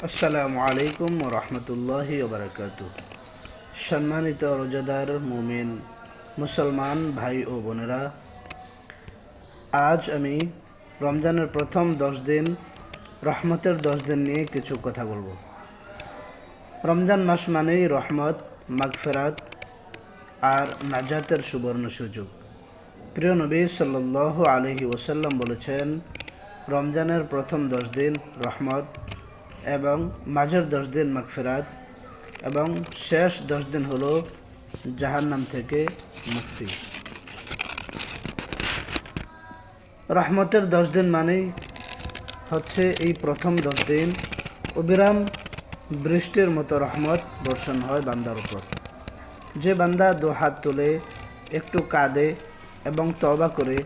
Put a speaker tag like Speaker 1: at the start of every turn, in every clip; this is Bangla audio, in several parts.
Speaker 1: আসসালামু আলাইকুম ওয়া রাহমাতুল্লাহি ওয়া বারাকাতুহু। সম্মানিত রোজাদার মুমিন মুসলমান ভাই ও বোনেরা, আজ আমি রমজানের প্রথম 10 দিন, রহমতের 10 দিন নিয়ে কিছু কথা বলবো। রমজান মাস মানেই রহমত, মাগফিরাত আর নাজাতের সুবর্ণ সুযোগ। প্রিয় নবী সাল্লাল্লাহু আলাইহি ওয়াসাল্লাম বলেছেন, রমজানের প্রথম 10 দিন রহমত এবং মাঝের 10 দিন মাগফিরাত এবং শেষ 10 দিন হলো জাহান্নাম থেকে মুক্তি। রহমতের 10 দিন মানেই হচ্ছে এই প্রথম 10 দিন অবিরাম বৃষ্টির মতো রহমত বর্ষণ হয় বান্দার উপর। যে বান্দা 2 হাত তুলে একটু কাঁদে এবং তওবা করে,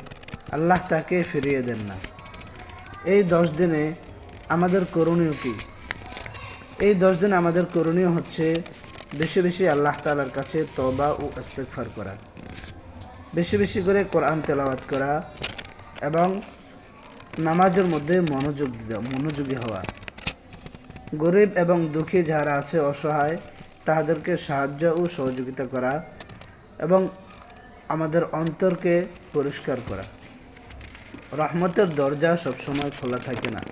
Speaker 1: আল্লাহ তাকে ফিরিয়ে দেন না। এই 10 দিনে আমাদের করণীয় কি? এই 10 দিন আমাদের করণীয় হচ্ছে বেশি বেশি আল্লাহ তাআলার কাছে তওবা ও ইস্তিগফার করা, বেশি বেশি করে কোরআন তেলাওয়াত করা এবং নামাজের মধ্যে মনোযোগী হওয়া। গরিব এবং দুঃখী যারা আছে, অসহায়, তাদেরকে সাহায্য ও সহযোগিতা করা এবং আমাদের অন্তরকে পরিষ্কার করা। রহমতের দরজা সবসময় খোলা থাকে না,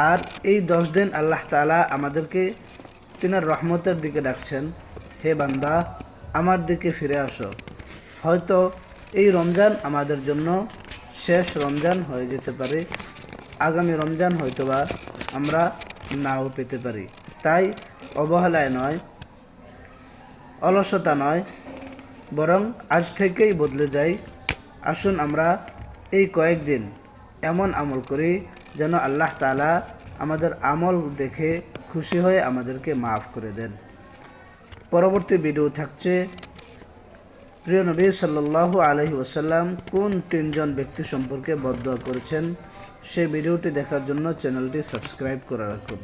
Speaker 1: আর এই 10 দিন আল্লাহ তাআলা আমাদেরকে তিনার রহমতের দিকে ডাকছেন, হে বান্দা, আমার দিকে ফিরে আসো। হয়তো এই রমজান আমাদের জন্য শেষ রমজান হয়ে যেতে পারে, আগামী রমজান হয়তোবা আমরা নাও পেতে পারি। তাই অবহেলায় নয়, অলসতা নয়, বরং আজ থেকেই বদলে যাই। আসুন আমরা এই কয়েকদিন এমন আমল করি যেন আল্লাহ তাআলা আমাদের আমল দেখে খুশি হয়ে আমাদেরকে মাফ করে দেন। পরবর্তী ভিডিও থাকছে প্রিয় নবী সাল্লাল্লাহু আলাইহি ওয়াসাল্লাম কোন 3 জন ব্যক্তি সম্পর্কে বদদোয়া করেছেন। সেই ভিডিওটি দেখার জন্য চ্যানেলটি সাবস্ক্রাইব করে রাখুন।